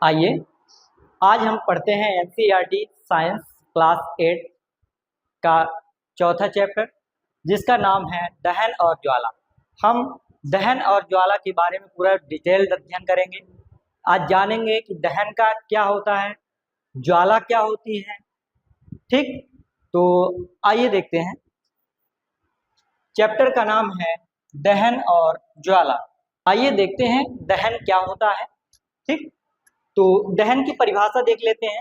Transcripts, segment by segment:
आइए आज हम पढ़ते हैं एनसीईआरटी साइंस क्लास 8 का चौथा चैप्टर जिसका नाम है दहन और ज्वाला। हम दहन और ज्वाला के बारे में पूरा डिटेल्ड अध्ययन करेंगे। आज जानेंगे कि दहन का क्या होता है, ज्वाला क्या होती है। ठीक, तो आइए देखते हैं। चैप्टर का नाम है दहन और ज्वाला। आइए देखते हैं दहन क्या होता है। ठीक, तो दहन की परिभाषा देख लेते हैं।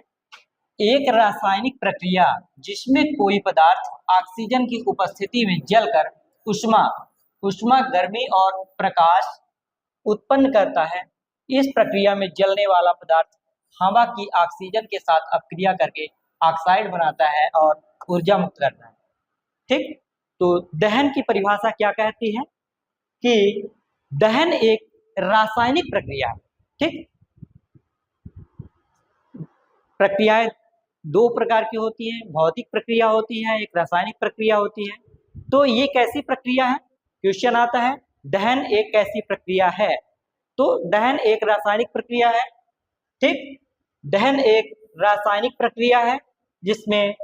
एक रासायनिक प्रक्रिया जिसमें कोई पदार्थ ऑक्सीजन की उपस्थिति में जलकर उष्मा गर्मी और प्रकाश उत्पन्न करता है। इस प्रक्रिया में जलने वाला पदार्थ हवा की ऑक्सीजन के साथ अपक्रिया करके ऑक्साइड बनाता है और ऊर्जा मुक्त करता है। ठीक, तो दहन की परिभाषा क्या कहती है कि दहन एक रासायनिक प्रक्रिया है। ठीक, प्रक्रियाएं दो प्रकार की होती हैं, भौतिक प्रक्रिया होती है, एक रासायनिक प्रक्रिया होती है। तो ये कैसी प्रक्रिया है? क्वेश्चन आता है दहन एक कैसी प्रक्रिया है। तो दहन एक रासायनिक प्रक्रिया है। ठीक, दहन एक रासायनिक प्रक्रिया है जिसमें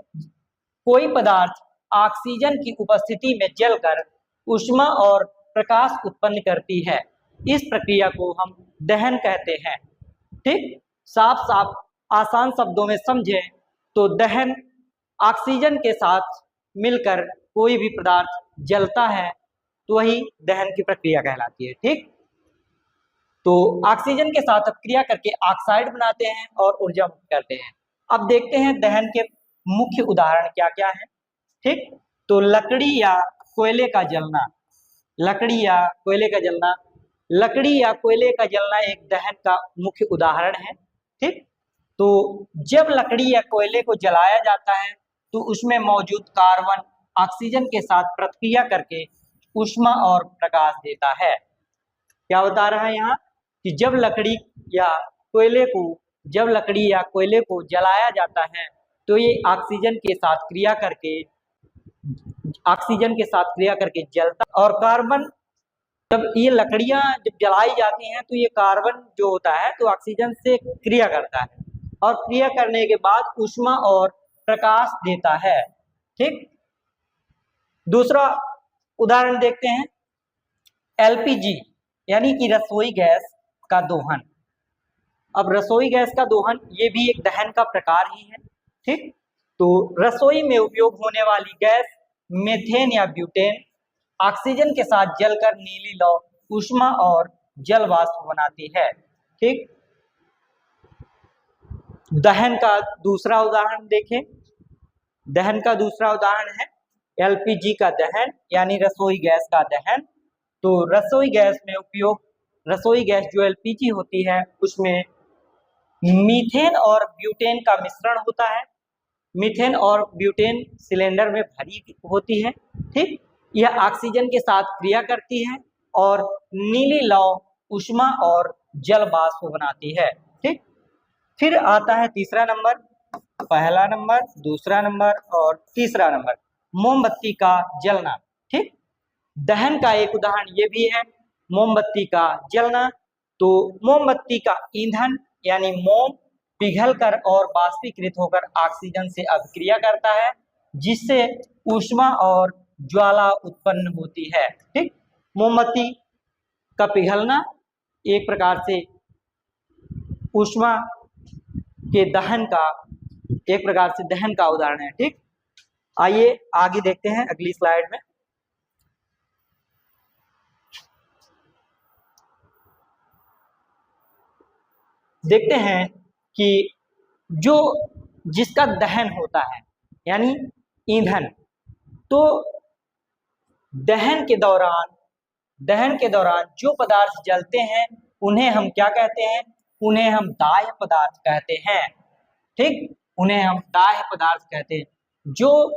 कोई पदार्थ ऑक्सीजन की उपस्थिति में जलकर ऊष्मा और प्रकाश उत्पन्न करती है। इस प्रक्रिया को हम दहन कहते हैं। ठीक, साफ साफ आसान शब्दों में समझें तो दहन ऑक्सीजन के साथ मिलकर कोई भी पदार्थ जलता है तो वही दहन की प्रक्रिया कहलाती है। ठीक, तो ऑक्सीजन के साथ अपक्रिया करके ऑक्साइड बनाते हैं और ऊर्जा मुक्त करते हैं। अब देखते हैं दहन के मुख्य उदाहरण क्या क्या है। ठीक, तो लकड़ी या कोयले का जलना। लकड़ी या कोयले का जलना एक दहन का मुख्य उदाहरण है। ठीक, तो जब लकड़ी या कोयले को जलाया जाता है तो उसमें मौजूद कार्बन ऑक्सीजन के साथ प्रतिक्रिया करके ऊष्मा और प्रकाश देता है। क्या बता रहा है यहाँ कि जब लकड़ी या कोयले को जलाया जाता है तो ये ऑक्सीजन के साथ क्रिया करके जलता, और कार्बन जब ये लकड़ियां जब जलाई जाती हैं तो ये कार्बन जो होता है तो ऑक्सीजन से क्रिया करता है और क्रिया करने के बाद ऊष्मा और प्रकाश देता है। ठीक, दूसरा उदाहरण देखते हैं एलपीजी यानी कि रसोई गैस का दोहन। अब रसोई गैस का दोहन ये भी एक दहन का प्रकार ही है। ठीक, तो रसोई में उपयोग होने वाली गैस मीथेन या ब्यूटेन ऑक्सीजन के साथ जलकर नीली लौ ऊष्मा और जल वाष्प बनाती है। ठीक, दहन का दूसरा उदाहरण देखें। दहन का दूसरा उदाहरण है एलपीजी का दहन यानी रसोई गैस का दहन। तो रसोई गैस जो एलपीजी होती है उसमें मीथेन और ब्यूटेन का मिश्रण होता है। मीथेन और ब्यूटेन सिलेंडर में भरी होती है। ठीक, यह ऑक्सीजन के साथ क्रिया करती है और नीली लौ ऊष्मा और जल वाष्प बनाती है। ठीक, फिर आता है तीसरा नंबर, पहला नंबर, दूसरा नंबर और तीसरा नंबर, मोमबत्ती का जलना। ठीक, दहन का एक उदाहरण ये भी है मोमबत्ती का जलना। तो मोमबत्ती का ईंधन यानी मोम पिघलकर और बाष्पीकृत होकर ऑक्सीजन से अभिक्रिया करता है जिससे ऊष्मा और ज्वाला उत्पन्न होती है। ठीक, मोमबत्ती का पिघलना एक प्रकार से ऊष्मा के दहन का उदाहरण है। ठीक, आइए आगे देखते हैं अगली स्लाइड में। देखते हैं कि जिसका दहन होता है यानी ईंधन, तो दहन के दौरान जो पदार्थ जलते हैं उन्हें हम क्या कहते हैं? उन्हें हम दाह्य पदार्थ कहते हैं। ठीक, उन्हें हम दाह्य पदार्थ कहते हैं। जो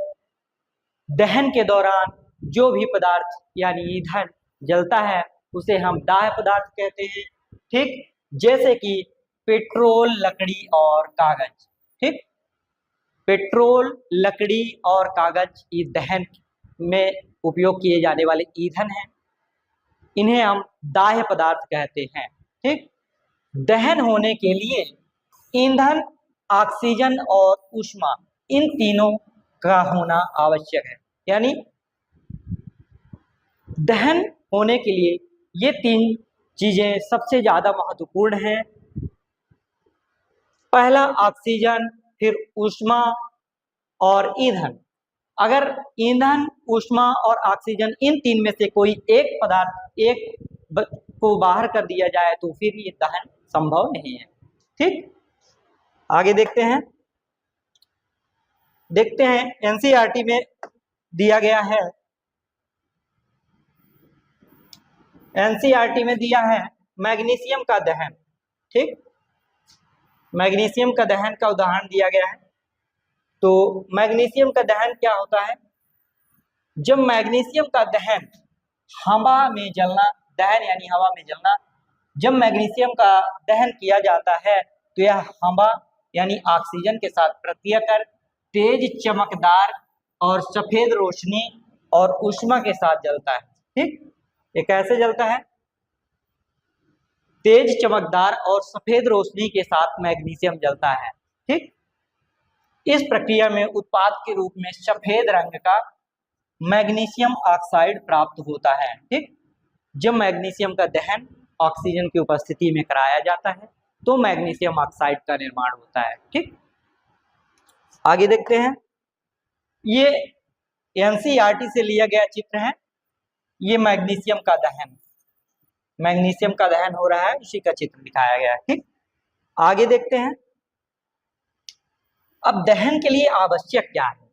दहन के दौरान जो भी पदार्थ यानी ईंधन जलता है उसे हम दाह्य पदार्थ कहते हैं। ठीक, जैसे कि पेट्रोल, लकड़ी और कागज। ठीक, पेट्रोल, लकड़ी और कागज ये दहन में उपयोग किए जाने वाले ईंधन हैं। इन्हें हम दाह्य पदार्थ कहते हैं। ठीक, दहन होने के लिए ईंधन, ऑक्सीजन और ऊष्मा, इन तीनों का होना आवश्यक है। यानी दहन होने के लिए ये तीन चीजें सबसे ज्यादा महत्वपूर्ण हैं। पहला ऑक्सीजन, फिर ऊष्मा और ईंधन। अगर ईंधन, ऊष्मा और ऑक्सीजन इन तीन में से कोई एक पदार्थ को बाहर कर दिया जाए तो फिर ये दहन संभव नहीं है। ठीक, आगे देखते हैं। एनसीईआरटी में दिया गया है, एनसीईआरटी में दिया है मैग्नीशियम का दहन। ठीक, मैग्नीशियम का दहन का उदाहरण दिया गया है। तो मैग्नीशियम का दहन क्या होता है? जब मैग्नीशियम का दहन हवा में जलना, दहन यानी हवा में जलना, जब मैग्नीशियम का दहन किया जाता है तो यह हवा यानी ऑक्सीजन के साथ प्रतिक्रिया कर तेज चमकदार और सफेद रोशनी और ऊष्मा के साथ जलता है। ठीक, ये कैसे जलता है? तेज चमकदार और सफेद रोशनी के साथ मैग्नीशियम जलता है। ठीक, इस प्रक्रिया में उत्पाद के रूप में सफेद रंग का मैग्नीशियम ऑक्साइड प्राप्त होता है। ठीक, जब मैग्नीशियम का दहन ऑक्सीजन की उपस्थिति में कराया जाता है तो मैग्नीशियम ऑक्साइड का निर्माण होता है। ठीक, आगे देखते हैं। ये एनसीईआरटी से लिया गया चित्र है। ये मैग्नीशियम का दहन, मैग्नीशियम का दहन हो रहा है, उसी का चित्र दिखाया गया है। ठीक, आगे देखते हैं। अब दहन के लिए आवश्यक क्या है?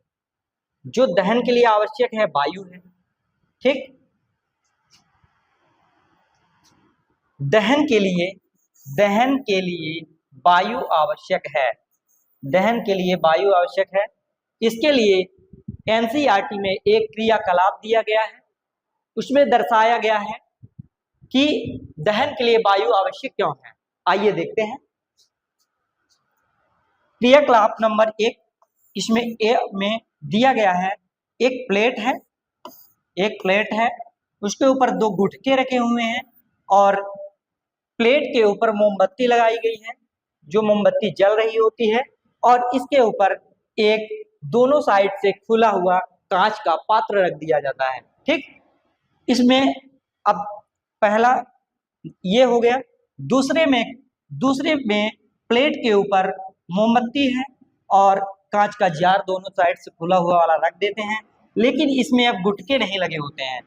जो दहन के लिए आवश्यक है वायु है। ठीक, दहन के लिए वायु आवश्यक है। दहन के लिए वायु आवश्यक है। इसके लिए एनसीईआरटी में एक क्रियाकलाप दिया गया है, उसमें दर्शाया गया है कि दहन के लिए वायु आवश्यक क्यों है। आइए देखते हैं। क्रियाकलाप नंबर 1, इसमें ए में दिया गया है एक प्लेट है, उसके ऊपर 2 गुटके रखे हुए हैं और प्लेट के ऊपर मोमबत्ती लगाई गई है, जो मोमबत्ती जल रही होती है, और इसके ऊपर एक दोनों साइड से खुला हुआ कांच का पात्र रख दिया जाता है। ठीक, इसमें अब पहला ये हो गया। दूसरे में प्लेट के ऊपर मोमबत्ती है और कांच का जार दोनों साइड से खुला हुआ वाला रख देते हैं, लेकिन इसमें अब गुटके नहीं लगे होते हैं,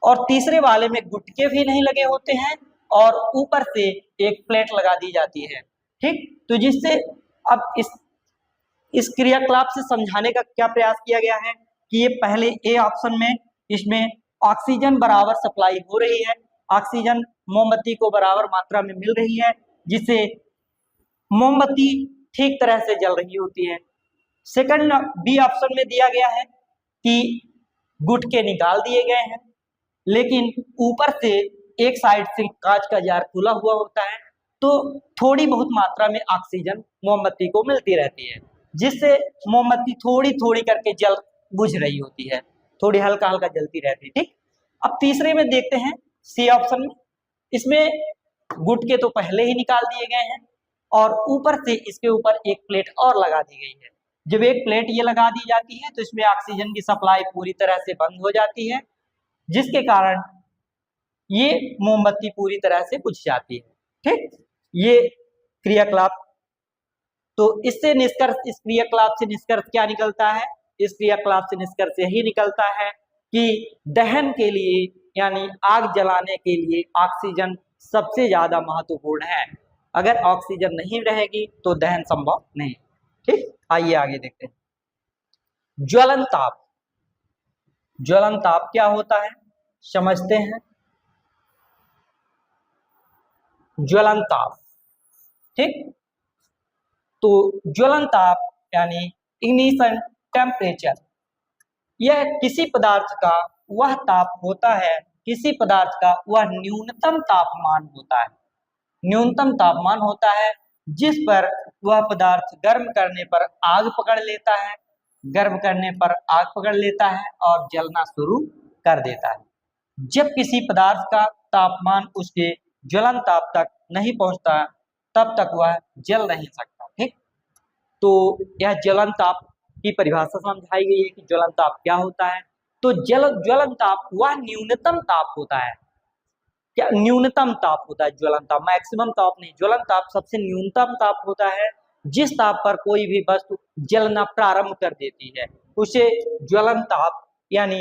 और तीसरे वाले में गुटके भी नहीं लगे होते हैं और ऊपर से एक प्लेट लगा दी जाती है। ठीक, तो जिससे अब इस क्रियाकलाप से समझाने का क्या प्रयास किया गया है कि ये पहले ए ऑप्शन में इसमें ऑक्सीजन बराबर सप्लाई हो रही है, ऑक्सीजन मोमबत्ती को बराबर मात्रा में मिल रही है, जिससे मोमबत्ती ठीक तरह से जल रही होती है। सेकंड बी ऑप्शन में दिया गया है कि गुटके निकाल दिए गए हैं, लेकिन ऊपर से एक साइड से कांच का जार खुला हुआ होता है, तो थोड़ी बहुत मात्रा में ऑक्सीजन मोमबत्ती को मिलती रहती है, जिससे मोमबत्ती थोड़ी थोड़ी करके जल बुझ रही होती है, थोड़ी हल्का हल्का जलती रहती है। ठीक, अब तीसरे में देखते हैं सी ऑप्शन में। इसमें गुटके तो पहले ही निकाल दिए गए हैं और ऊपर से इसके ऊपर एक प्लेट और लगा दी गई है। जब एक प्लेट ये लगा दी जाती है तो इसमें ऑक्सीजन की सप्लाई पूरी तरह से बंद हो जाती है, जिसके कारण ये मोमबत्ती पूरी तरह से बुझ जाती है। ठीक, ये क्रियाकलाप। तो इस क्रियाकलाप से निष्कर्ष क्या निकलता है? इस क्रियाकलाप से निष्कर्ष यही निकलता है कि दहन के लिए यानी आग जलाने के लिए ऑक्सीजन सबसे ज्यादा महत्वपूर्ण है। अगर ऑक्सीजन नहीं रहेगी तो दहन संभव नहीं। ठीक, आइए आगे देखते हैं। ज्वलन ताप। ज्वलन ताप क्या होता है समझते हैं। ज्वलन ताप, ठीक, तो ज्वलन ताप यानी इग्निशन टेम्परेचर, यह किसी पदार्थ का वह ताप होता है, किसी पदार्थ का वह न्यूनतम तापमान होता है, न्यूनतम तापमान होता है जिस पर वह पदार्थ गर्म करने पर आग पकड़ लेता है, गर्म करने पर आग पकड़ लेता है और जलना शुरू कर देता है। जब किसी पदार्थ का तापमान उसके ज्वलन ताप तक नहीं पहुंचता तब तक वह जल नहीं सकता। ठीक, तो यह ज्वलन ताप की परिभाषा समझाई गई है कि ज्वलन ताप क्या होता है। तो ज्वलन ताप वह न्यूनतम ताप होता है। क्या न्यूनतम ताप होता है ज्वलन ताप, मैक्सिमम ताप नहीं। ज्वलन ताप सबसे न्यूनतम ताप होता है जिस ताप पर कोई भी वस्तु जलना प्रारंभ कर देती है, उसे ज्वलन ताप यानी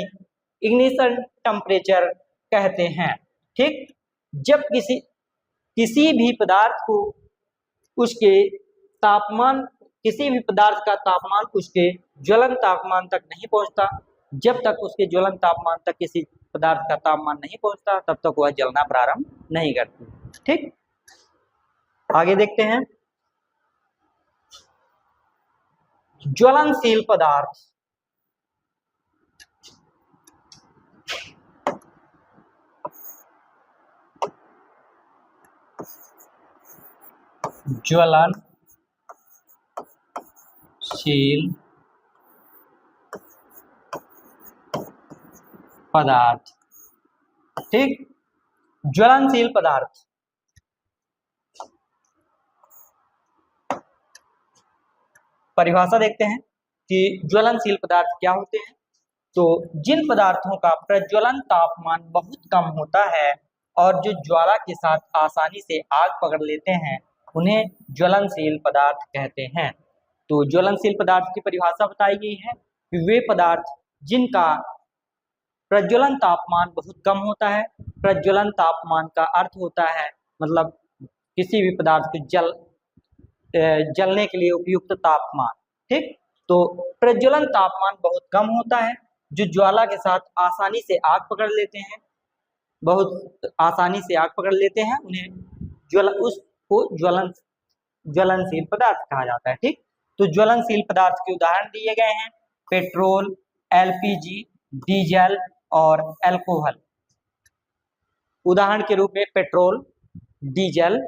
इग्निशन टेम्परेचर कहते हैं। ठीक, जब किसी भी पदार्थ को उसके तापमान, किसी भी पदार्थ का तापमान उसके ज्वलन तापमान तक नहीं पहुंचता, जब तक उसके ज्वलन तापमान तक किसी पदार्थ का तापमान नहीं पहुंचता तब तक वह जलना प्रारंभ नहीं करती। ठीक, आगे देखते हैं। ज्वलनशील पदार्थ, ज्वलनशील पदार्थ। ठीक, ज्वलनशील पदार्थ परिभाषा देखते हैं कि ज्वलनशील पदार्थ क्या होते हैं। तो जिन पदार्थों का प्रज्वलन तापमान बहुत कम होता है और जो ज्वाला के साथ आसानी से आग पकड़ लेते हैं उन्हें ज्वलनशील पदार्थ कहते हैं। तो ज्वलनशील पदार्थ की परिभाषा बताई गई है कि वे पदार्थ जिनका प्रज्वलन तापमान बहुत कम होता है। प्रज्वलन तापमान का अर्थ होता है मतलब किसी भी पदार्थ को जलने के लिए उपयुक्त तापमान। ठीक, तो प्रज्वलन तापमान बहुत कम होता है, जो ज्वाला के साथ आसानी से आग पकड़ लेते हैं, बहुत आसानी से आग पकड़ लेते हैं, उन्हें उसको ज्वलनशील पदार्थ कहा जाता है। ठीक, तो ज्वलनशील पदार्थ के उदाहरण दिए गए हैं पेट्रोल, एलपीजी, डीजल और अल्कोहल। उदाहरण के रूप में पेट्रोल, डीजल,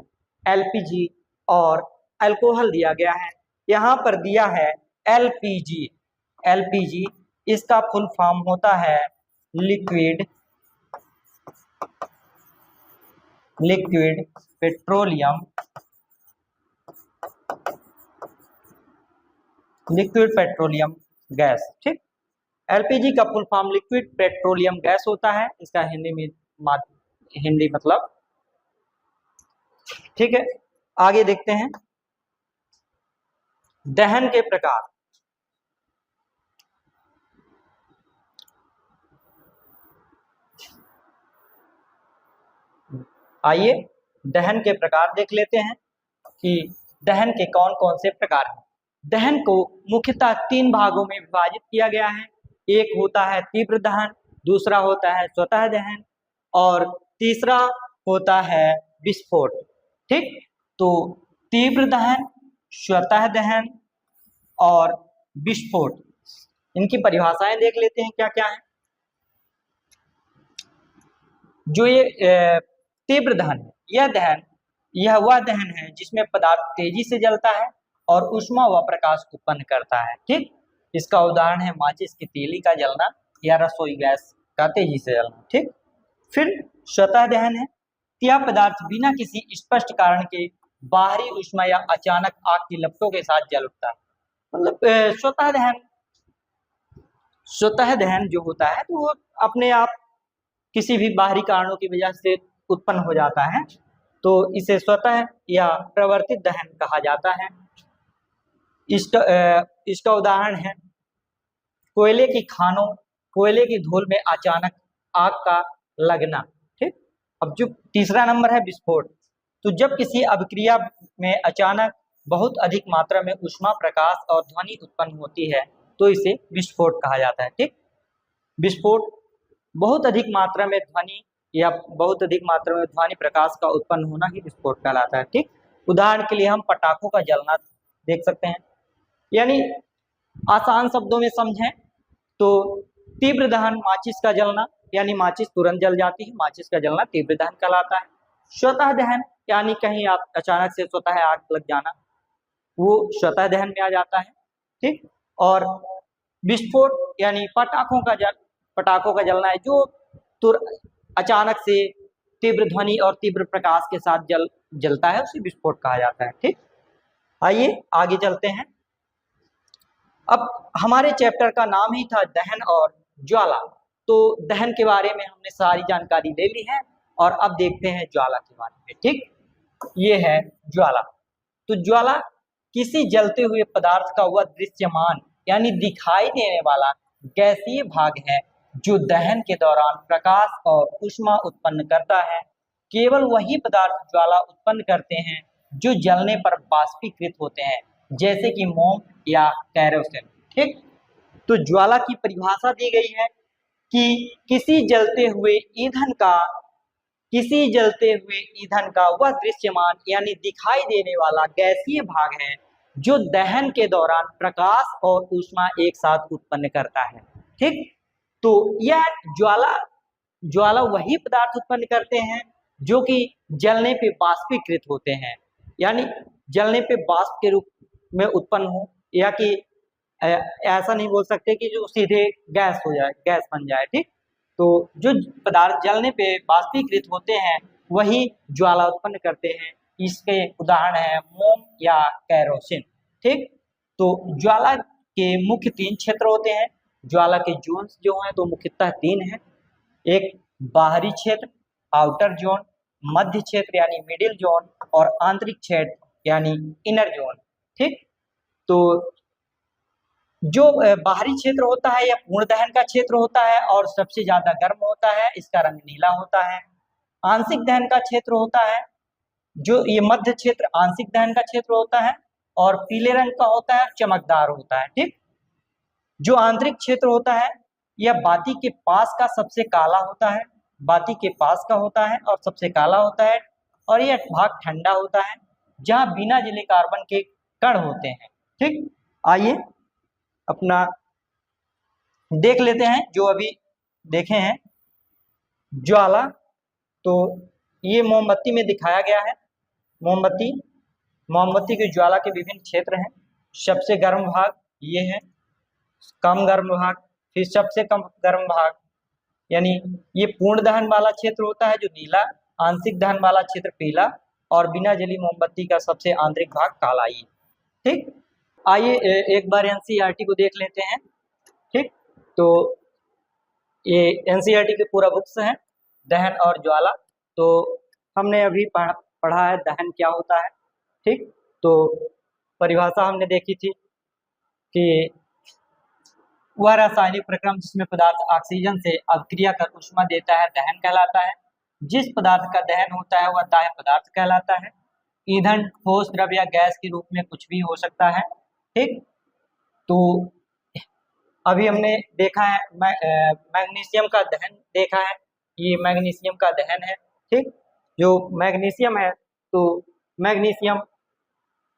एलपीजी और अल्कोहल दिया गया है। यहाँ पर दिया है एलपीजी। एलपीजी इसका फुल फॉर्म होता है लिक्विड पेट्रोलियम गैस। ठीक, एलपीजी का full form liquid petroleum gas होता है, इसका हिंदी मतलब। ठीक है, आगे देखते हैं दहन के प्रकार। आइए दहन के प्रकार देख लेते हैं कि दहन के कौन कौन से प्रकार हैं। दहन को मुख्यतः 3 भागों में विभाजित किया गया है। एक होता है तीव्र दहन, दूसरा होता है स्वतः दहन और तीसरा होता है विस्फोट। ठीक, तो तीव्र दहन, स्वतः दहन और विस्फोट, इनकी परिभाषाएं देख लेते हैं क्या क्या है। जो ये तीव्र दहन है, यह वह दहन है जिसमें पदार्थ तेजी से जलता है और ऊष्मा व प्रकाश उत्पन्न करता है। ठीक, इसका उदाहरण है माचिस की तीली का जलना या रसोई गैस का तेजी से जलना। ठीक, फिर स्वतः दहन है, यह पदार्थ बिना किसी स्पष्ट कारण के बाहरी ऊष्मा या अचानक आग की लपटों के साथ जल उठता है। मतलब स्वतः दहन जो होता है तो वो अपने आप किसी भी बाहरी कारणों की वजह से उत्पन्न हो जाता है, तो इसे स्वतः या प्रवर्तित दहन कहा जाता है। इसका उदाहरण है कोयले की खानों, कोयले की धूल में अचानक आग का लगना। ठीक, अब जो तीसरा नंबर है विस्फोट, तो जब किसी अभिक्रिया में अचानक बहुत अधिक मात्रा में ऊष्मा, प्रकाश और ध्वनि उत्पन्न होती है तो इसे विस्फोट कहा जाता है। ठीक, विस्फोट बहुत अधिक मात्रा में ध्वनि या बहुत अधिक मात्रा में ध्वनि प्रकाश का उत्पन्न होना ही विस्फोट कहलाता है। ठीक, उदाहरण के लिए हम पटाखों का जलना देख सकते हैं। यानी आसान शब्दों में समझें तो तीव्र दहन माचिस का जलना, यानी माचिस तुरंत जल जाती है, माचिस का जलना तीव्र दहन कहलाता है। स्वतः दहन यानी कहीं आप अचानक से स्वतः आग लग जाना, वो स्वतः दहन में आ जाता है। ठीक, और विस्फोट यानी पटाखों का जलना है जो अचानक से तीव्र ध्वनि और तीव्र प्रकाश के साथ जलता है उसे विस्फोट कहा जाता है। ठीक, आइए आगे चलते हैं। अब हमारे चैप्टर का नाम ही था दहन और ज्वाला, तो दहन के बारे में हमने सारी जानकारी ले ली है और अब देखते हैं ज्वाला के बारे में। ठीक, ये है ज्वाला। तो ज्वाला किसी जलते हुए पदार्थ का वह दृश्यमान यानी दिखाई देने वाला गैसीय भाग है जो दहन के दौरान प्रकाश और ऊष्मा उत्पन्न करता है। केवल वही पदार्थ ज्वाला उत्पन्न करते हैं जो जलने पर बाष्पीकृत होते हैं, जैसे कि मोम या केरोसिन। ठीक, तो ज्वाला की परिभाषा दी गई है कि किसी जलते हुए ईंधन का वह दृश्यमान यानी दिखाई देने वाला गैसीय भाग है जो दहन के दौरान प्रकाश और ऊष्मा एक साथ उत्पन्न करता है। ठीक, तो यह ज्वाला वही पदार्थ उत्पन्न करते हैं जो कि जलने पे बाष्पीकृत होते हैं, यानी जलने पे बाष्प के रूप में उत्पन्न हो, या कि ऐसा नहीं बोल सकते कि जो सीधे गैस हो जाए, गैस बन जाए। ठीक, तो जो पदार्थ जलने पे बाष्पीकृत होते हैं वही ज्वाला उत्पन्न करते हैं। इसके उदाहरण है मोम या केरोसिन। ठीक, तो ज्वाला के मुख्य 3 क्षेत्र होते हैं। ज्वाला के जोन्स जो हैं तो मुख्यतः 3 हैं। एक बाहरी क्षेत्र आउटर जोन, मध्य क्षेत्र यानी मिडिल जोन, और आंतरिक क्षेत्र यानी इनर जोन। ठीक, तो जो बाहरी क्षेत्र होता है यह पूर्ण दहन का क्षेत्र होता है और सबसे ज्यादा गर्म होता है, इसका रंग नीला होता है। आंशिक दहन का क्षेत्र होता है जो ये मध्य क्षेत्र आंशिक दहन का क्षेत्र होता है और पीले रंग का होता है, चमकदार होता है। ठीक, जो आंतरिक क्षेत्र होता है यह बाती के पास का सबसे काला होता है, बाती के पास का होता है और सबसे काला होता है, और यह भाग ठंडा होता है जहां बिना जले कार्बन के कण होते हैं। ठीक, आइए अपना देख लेते हैं जो अभी देखे हैं ज्वाला। तो ये मोमबत्ती में दिखाया गया है। मोमबत्ती की ज्वाला के विभिन्न क्षेत्र हैं। सबसे गर्म भाग ये है, कम गर्म भाग, फिर सबसे कम गर्म भाग, यानी ये पूर्ण दहन वाला क्षेत्र होता है जो नीला, आंशिक दहन वाला क्षेत्र पीला, और बिना जली मोमबत्ती का सबसे आंतरिक भाग काला। ये ठीक, आइए एक बार एनसीईआरटी को देख लेते हैं। ठीक, तो ये एनसीईआरटी के पूरा बुक्स है दहन और ज्वाला। तो हमने अभी पढ़ा है दहन क्या होता है। ठीक, तो परिभाषा हमने देखी थी कि वह रासायनिक प्रक्रम जिसमें पदार्थ ऑक्सीजन से अभिक्रिया कर ऊष्मा देता है दहन कहलाता है। जिस पदार्थ का दहन होता है वह दाह्य पदार्थ कहलाता है। ईंधन ठोस द्रव्य या गैस के रूप में कुछ भी हो सकता है। ठीक, तो अभी हमने देखा है मैग्नीशियम का दहन देखा है, ये मैग्नीशियम का दहन है। ठीक, जो मैग्नीशियम है तो मैग्नीशियम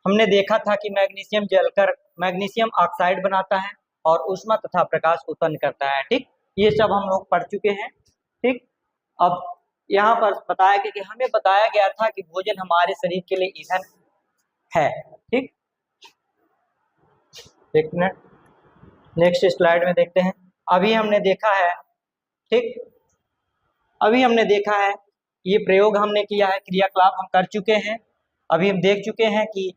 हमने देखा था कि मैग्नीशियम जलकर मैग्नीशियम ऑक्साइड बनाता है और ऊष्मा तथा प्रकाश उत्पन्न करता है। ठीक, ये सब हम लोग पढ़ चुके हैं। ठीक, अब यहाँ पर बताया कि हमें बताया गया था कि भोजन हमारे शरीर के लिए ईंधन है। ठीक, एक मिनट नेक्स्ट स्लाइड में देखते हैं। अभी हमने देखा है, ठीक, अभी हमने देखा है ये प्रयोग हमने किया है, क्रियाकलाप हम कर चुके हैं। अभी हम देख चुके हैं कि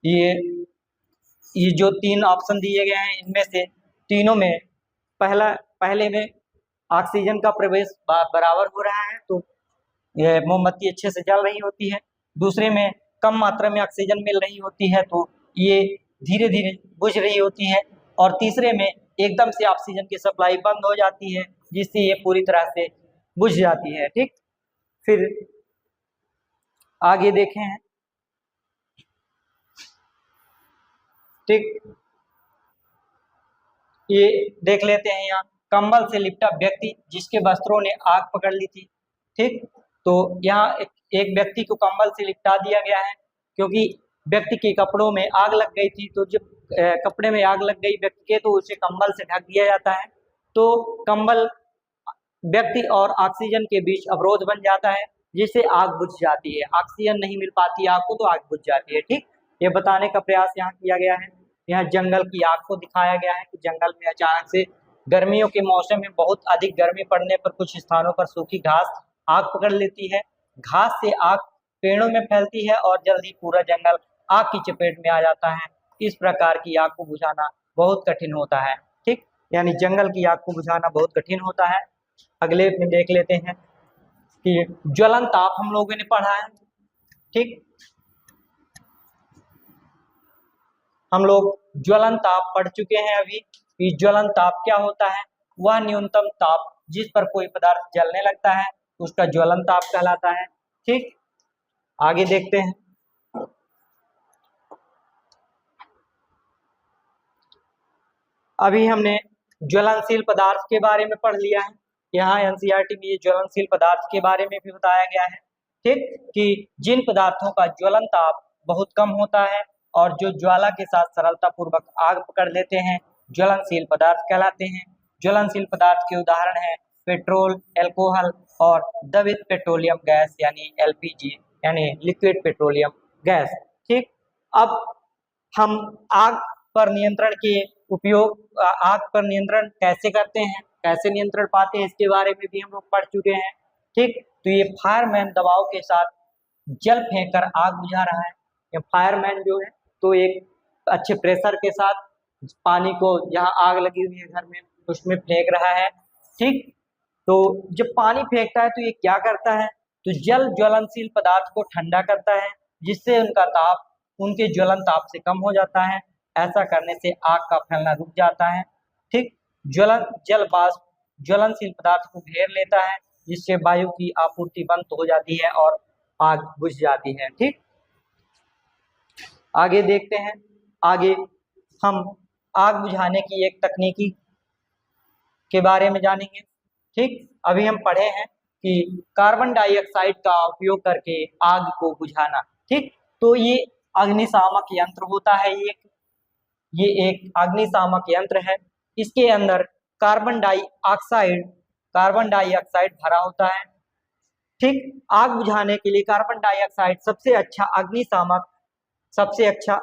ये जो 3 ऑप्शन दिए गए हैं इनमें से तीनों में पहले में ऑक्सीजन का प्रवेश बराबर हो रहा है तो ये मोमबत्ती अच्छे से जल रही होती है। दूसरे में कम मात्रा में ऑक्सीजन मिल रही होती है तो ये धीरे धीरे बुझ रही होती है। और तीसरे में एकदम से ऑक्सीजन की सप्लाई बंद हो जाती है जिससे ये पूरी तरह से बुझ जाती है। ठीक, फिर आगे देखें हैं। ठीक, ये देख लेते हैं यहाँ कंबल से लिपटा व्यक्ति जिसके वस्त्रों ने आग पकड़ ली थी। ठीक, तो यहाँ एक व्यक्ति को कंबल से लिपटा दिया गया है क्योंकि व्यक्ति के कपड़ों में आग लग गई थी। तो जब कपड़े में आग लग गई व्यक्ति के तो उसे कंबल से ढक दिया जाता है। तो कंबल व्यक्ति और ऑक्सीजन के बीच अवरोध बन जाता है जिससे आग बुझ जाती है। ऑक्सीजन नहीं मिल पाती आग को तो आग बुझ जाती है। ठीक, ये बताने का प्रयास यहाँ किया गया है। यहाँ जंगल की आग को दिखाया गया है कि जंगल में अचानक से गर्मियों के मौसम में बहुत अधिक गर्मी पड़ने पर कुछ स्थानों पर सूखी घास आग पकड़ लेती है। घास से आग पेड़ों में फैलती है और जल्दी पूरा जंगल आग की चपेट में आ जाता है। इस प्रकार की आग को बुझाना बहुत कठिन होता है। ठीक, यानी जंगल की आग को बुझाना बहुत कठिन होता है। अगले में देख लेते हैं कि ज्वलन ताप हम लोगों ने पढ़ा है। ठीक, हम लोग ज्वलन ताप पढ़ चुके हैं अभी कि ज्वलन ताप क्या होता है। वह न्यूनतम ताप जिस पर कोई पदार्थ जलने लगता है उसका ज्वलन ताप कहलाता है। ठीक, आगे देखते हैं। अभी हमने ज्वलनशील पदार्थ के बारे में पढ़ लिया है। यहाँ एनसीईआरटी में ये ज्वलनशील पदार्थ के बारे में भी बताया गया है। ठीक, कि जिन पदार्थों का ज्वलन ताप बहुत कम होता है और जो ज्वाला के साथ सरलता पूर्वक आग पकड़ लेते हैं ज्वलनशील पदार्थ कहलाते हैं। ज्वलनशील पदार्थ के उदाहरण है पेट्रोल, अल्कोहल और दवित पेट्रोलियम गैस यानी एलपीजी यानी लिक्विड पेट्रोलियम गैस। ठीक, अब हम आग पर नियंत्रण के उपयोग आग पर नियंत्रण कैसे करते हैं, कैसे नियंत्रण पाते हैं, इसके बारे में भी हम लोग पढ़ चुके हैं। ठीक, तो ये फायरमैन दबाव के साथ जल फेंक कर आग बुझा रहा है। ये फायरमैन जो है तो एक अच्छे प्रेशर के साथ पानी को जहाँ आग लगी हुई है घर में उसमें फेंक रहा है। ठीक, तो जब पानी फेंकता है तो ये क्या करता है, तो जल ज्वलनशील पदार्थ को ठंडा करता है जिससे उनका ताप उनके ज्वलन ताप से कम हो जाता है। ऐसा करने से आग का फैलना रुक जाता है। ठीक, जल वाष्प ज्वलनशील पदार्थ को घेर लेता है जिससे वायु की आपूर्ति बंद हो जाती है और आग बुझ जाती है। ठीक, आगे देखते हैं। आगे हम आग बुझाने की एक तकनीकी के बारे में जानेंगे। ठीक, अभी हम पढ़े हैं कि कार्बन डाइऑक्साइड का उपयोग करके आग को बुझाना। ठीक, तो ये अग्निशामक यंत्र होता है। ये एक अग्निशामक यंत्र है। इसके अंदर कार्बन डाइऑक्साइड भरा होता है। ठीक, आग बुझाने के लिए कार्बन डाइऑक्साइड सबसे अच्छा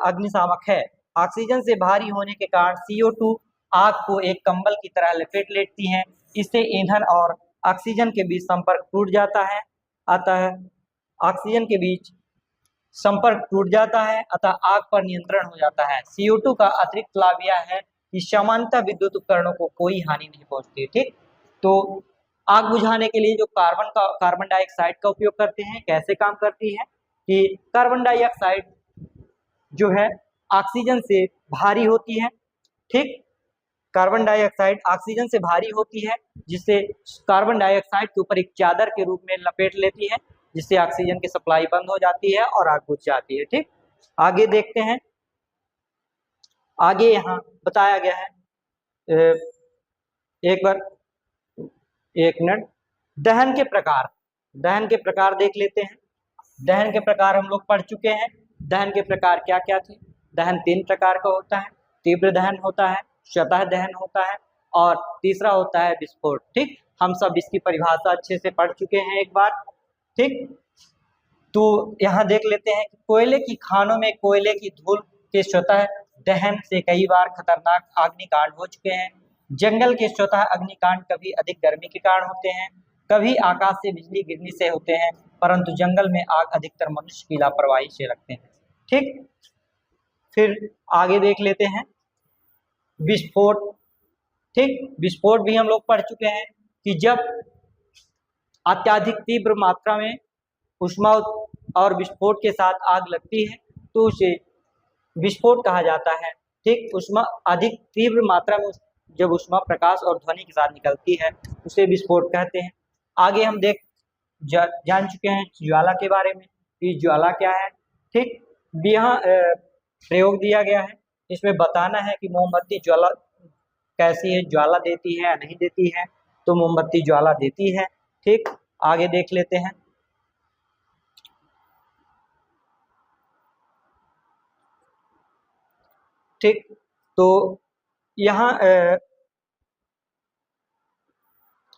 अग्निशामक है। ऑक्सीजन से भारी होने के कारण CO2 आग को एक कंबल की तरह लपेट लेती है। इससे ईंधन और ऑक्सीजन के बीच संपर्क टूट जाता है। अतः ऑक्सीजन के बीच संपर्क टूट जाता है, अतः आग पर नियंत्रण हो जाता है। CO2 का अतिरिक्त लाभ यह है कि सामान्यतः विद्युत उपकरणों को कोई हानि नहीं पहुंचती। ठीक, तो आग बुझाने के लिए जो कार्बन डाइऑक्साइड का उपयोग करते हैं, कैसे काम करती है कि कार्बन डाइऑक्साइड जो है ऑक्सीजन से भारी होती है। ठीक, कार्बन डाइऑक्साइड ऑक्सीजन से भारी होती है जिससे कार्बन डाइऑक्साइड के ऊपर एक चादर के रूप में लपेट लेती है जिससे ऑक्सीजन की सप्लाई बंद हो जाती है और आग बुझ जाती है। ठीक, आगे देखते हैं। आगे यहाँ बताया गया है, एक मिनट, दहन के प्रकार देख लेते हैं। दहन के प्रकार हम लोग पढ़ चुके हैं। दहन के प्रकार क्या क्या थे। दहन 3 प्रकार का होता है। तीव्र दहन होता है, स्वतः दहन होता है और तीसरा होता है विस्फोट। ठीक, हम सब इसकी परिभाषा अच्छे से पढ़ चुके हैं एक बार। ठीक, तो यहाँ देख लेते हैं कि कोयले की खानों में कोयले की धूल के स्वतः दहन से कई बार खतरनाक अग्निकांड हो चुके हैं। जंगल के स्वतः अग्निकांड कभी अधिक गर्मी के कारण होते हैं, कभी आकाश से बिजली गिरने से होते हैं, परंतु जंगल में आग अधिकतर मनुष्य की लापरवाही से लगते हैं। ठीक, फिर आगे देख लेते हैं विस्फोट। ठीक, विस्फोट भी हम लोग पढ़ चुके हैं कि जब अत्यधिक तीव्र मात्रा में ऊष्मा और विस्फोट के साथ आग लगती है तो उसे विस्फोट कहा जाता है। ठीक, ऊष्मा अधिक तीव्र मात्रा में जब ऊष्मा प्रकाश और ध्वनि के साथ निकलती है उसे विस्फोट कहते हैं। आगे हम जान चुके हैं ज्वाला के बारे में कि ज्वाला क्या है। ठीक, यहाँ प्रयोग दिया गया है, इसमें बताना है कि मोमबत्ती ज्वाला कैसी है, ज्वाला देती है या नहीं देती है। तो मोमबत्ती ज्वाला देती है। ठीक, आगे देख लेते हैं। ठीक, तो यहाँ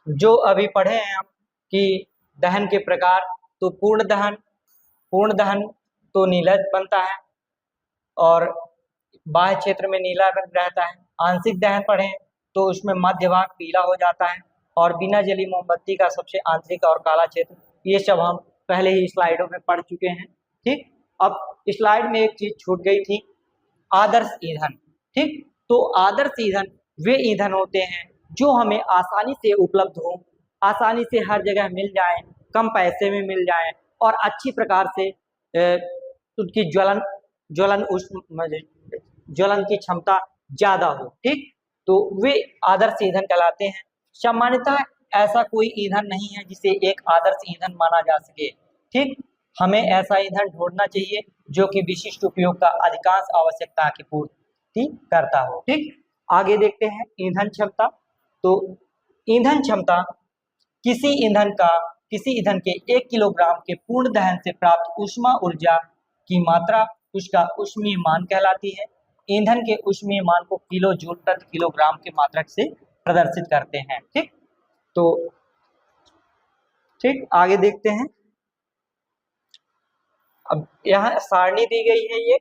जो अभी पढ़े हैं हम कि दहन के प्रकार, तो पूर्ण दहन तो नीला बनता है और बाह्य क्षेत्र में नीला रंग रहता है। आंशिक दहन पढ़ें तो उसमें मध्य भाग पीला हो जाता है और बिना जली मोमबत्ती का सबसे आंतरिक और काला क्षेत्र, ये सब हम पहले ही स्लाइडों में पढ़ चुके हैं। ठीक, अब स्लाइड में एक चीज छूट गई थी, आदर्श ईंधन। ठीक, तो आदर्श ईंधन वे ईंधन होते हैं जो हमें आसानी से उपलब्ध हो, आसानी से हर जगह मिल जाए, कम पैसे में मिल जाए और अच्छी प्रकार से उनकी ज्वलन की क्षमता ज्यादा हो। ठीक, तो वे आदर्श ईंधन कहलाते हैं। सामान्यतः ऐसा कोई ईंधन नहीं है जिसे एक आदर्श ईंधन माना जा सके। ठीक, हमें ऐसा ईंधन ढूंढना चाहिए जो कि विशिष्ट उपयोग का अधिकांश आवश्यकता की पूर्ति करता हो। ठीक, आगे देखते हैं ईंधन क्षमता। तो ईंधन क्षमता किसी ईंधन के 1 किलोग्राम के पूर्ण दहन से प्राप्त ऊष्मा ऊर्जा की मात्रा, उसका ऊष्मीय मान कहलाती है। ईंधन के ऊष्मीय मान को किलो जूल प्रति किलोग्राम के मात्रक से प्रदर्शित करते हैं। ठीक, तो ठीक, आगे देखते हैं। अब यहाँ सारणी दी गई है, ये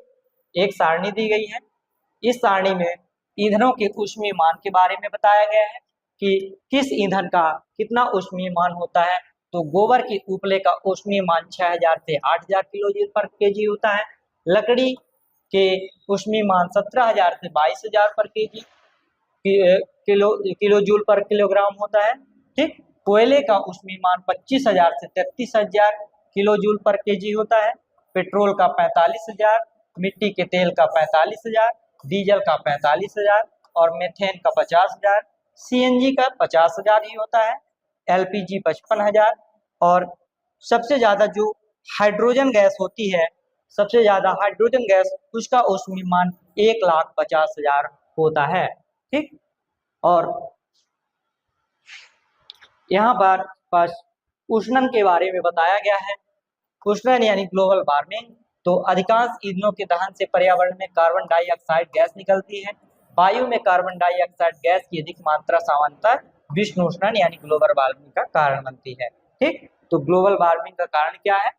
एक सारणी दी गई है। इस सारणी में ईंधनों के ऊष्मीय मान के बारे में बताया गया है कि किस ईंधन का कितना ऊष्मीय मान होता है। तो गोबर के उपले का ऊष्मीय मान 6000 से 8000 किलो जूल पर केजी होता है। लकड़ी के ऊष्मीय मान 17000 से 22000 पर केजी किलो जूल पर किलोग्राम होता है। ठीक, कोयले का ऊष्मीय मान 25000 से 33000 किलो जूल पर केजी होता है। पेट्रोल का 45000, मिट्टी के तेल का 45000, डीजल का 45000 और मेथेन का 50000, सीएनजी का 50000 ही होता है, एलपीजी 55000 और सबसे ज्यादा जो हाइड्रोजन गैस होती है, सबसे ज्यादा हाइड्रोजन गैस, उसका ऊष्मीय मान 1,50,000 होता है। ठीक, और यहाँ पर उष्णन के बारे में बताया गया है। उष्णन यानी ग्लोबल वार्मिंग। तो अधिकांश ईंधनों के दहन से पर्यावरण में कार्बन डाइऑक्साइड गैस निकलती है। वायु में कार्बन डाइऑक्साइड गैस की अधिक मात्रा सामान्यतः विश्व उष्णन यानी ग्लोबल वार्मिंग का कारण बनती है। ठीक, तो ग्लोबल वार्मिंग का कारण क्या है?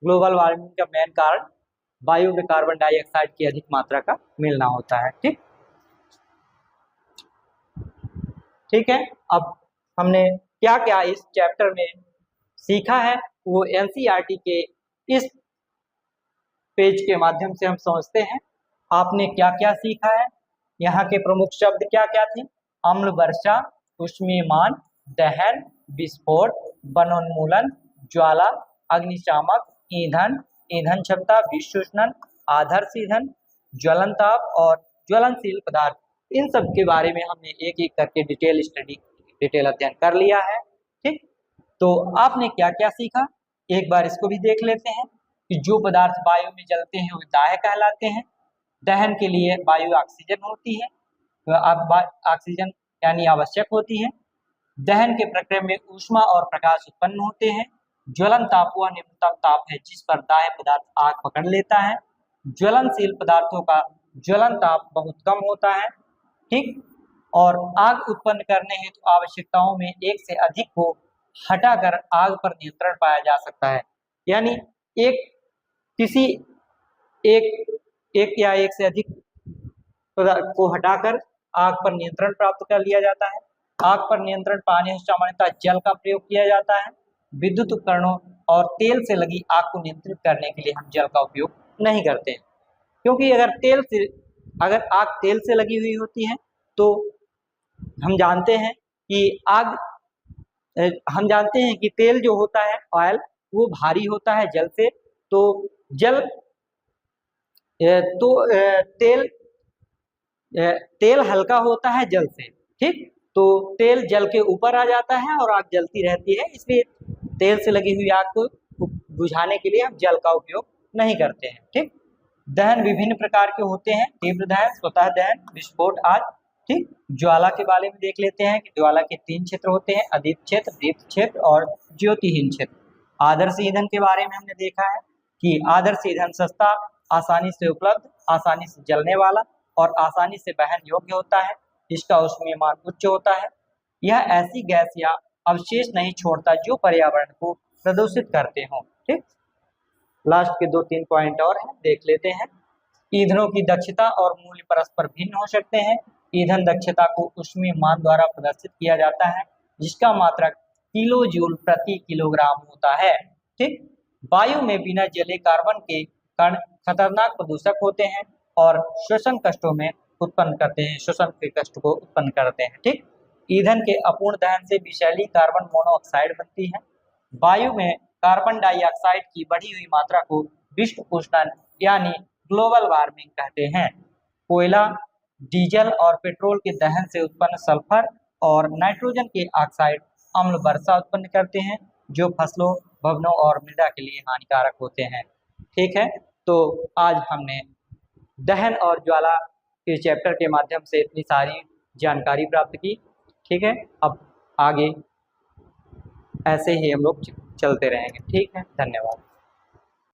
ग्लोबल वार्मिंग का मेन कारण वायु में कार्बन डाइऑक्साइड की अधिक मात्रा का मिलना होता है। ठीक, ठीक है, अब हमने क्या क्या इस चैप्टर में सीखा है वो एनसीईआरटी के इस पेज के माध्यम से हम समझते हैं। आपने क्या क्या सीखा है, यहाँ के प्रमुख शब्द क्या क्या थे? अम्ल वर्षा, ऊष्मीयमान, दहन, विस्फोट, वनोन्मूलन, ज्वाला, अग्निशामक, ईंधन, ईंधन क्षमता, विश्वउष्णन, आदर्श ईंधन, ज्वलन ताप और ज्वलनशील पदार्थ। इन सब के बारे में हमने एक एक करके डिटेल अध्ययन कर लिया है। ठीक, तो आपने क्या क्या सीखा एक बार इसको भी देख लेते हैं कि जो पदार्थ वायु में जलते हैं वे दाह्य कहलाते हैं। दहन के लिए वायु ऑक्सीजन होती है, ऑक्सीजन यानी आवश्यक होती है। दहन के प्रक्रिया में ऊष्मा और प्रकाश उत्पन्न होते हैं। ज्वलन ताप वह निम्नतम ताप है जिस पर दाह्य पदार्थ आग पकड़ लेता है। ज्वलनशील पदार्थों का ज्वलन ताप बहुत कम होता है। ठीक, और आग उत्पन्न करने हेतु आवश्यकताओं में एक से अधिक को हटाकर आग पर नियंत्रण पाया जा सकता है। यानी एक या एक से अधिक पदार्थ को हटाकर आग पर नियंत्रण प्राप्त कर लिया जाता है। आग पर नियंत्रण पाने हेतु सामान्यतः जल का प्रयोग किया जाता है। विद्युत उपकरणों और तेल से लगी आग को नियंत्रित करने के लिए हम जल का उपयोग नहीं करते हैं, क्योंकि अगर आग तेल से लगी हुई होती है तो हम जानते हैं कि तेल जो होता है ऑयल वो भारी होता है जल से। तो तेल हल्का होता है जल से। ठीक, तो तेल जल के ऊपर आ जाता है और आग जलती रहती है, इसलिए तेल से लगी हुई आग को बुझाने के लिए हम जल का उपयोग नहीं करते हैं। ठीक, दहन विभिन्न प्रकार के होते हैं, तीव्र दहन, स्वतः दहन, विस्फोट आदि। ठीक, ज्वाला के बारे में देख लेते हैं कि ज्वाला के 3 क्षेत्र होते हैं, अदीप्त क्षेत्र, दीप्त क्षेत्र और ज्योतिहीन क्षेत्र। आदर्श ईंधन के बारे में हमने देखा है कि आदर्श ईंधन सस्ता, आसानी से उपलब्ध, आसानी से जलने वाला और आसानी से दहन योग्य होता है। इसका ऊष्मीय मान उच्च होता है। यह ऐसी गैस या अवशेष नहीं छोड़ता जो पर्यावरण को प्रदूषित करते हों। ठीक, लास्ट के 2-3 पॉइंट और हैं, देख लेते हैं। ईंधनों की दक्षता और मूल्य परस्पर भिन्न हो सकते हैं। ईंधन दक्षता को ऊष्मीय मान द्वारा प्रदर्शित किया जाता है। जिसका मात्रक किलो जूल प्रति किलोग्राम होता है। ठीक, वायु में बिना जले कार्बन के कण खतरनाक प्रदूषक होते हैं और श्वसन कष्टों में उत्पन्न करते हैं, श्वसन के कष्ट को उत्पन्न करते हैं। ठीक, ईंधन के अपूर्ण दहन से विषैली कार्बन मोनोऑक्साइड बनती है। वायु में कार्बन डाइऑक्साइड की बढ़ी हुई मात्रा को विश्व उष्णन यानी ग्लोबल वार्मिंग कहते हैं। कोयला, डीजल और पेट्रोल के दहन से उत्पन्न सल्फर और नाइट्रोजन के ऑक्साइड अम्ल वर्षा उत्पन्न करते हैं, जो फसलों, भवनों और मृदा के लिए हानिकारक होते हैं। ठीक है, तो आज हमने दहन और ज्वाला के चैप्टर के माध्यम से इतनी सारी जानकारी प्राप्त की। ठीक है, अब आगे ऐसे ही हम लोग चलते रहेंगे। ठीक है, धन्यवाद।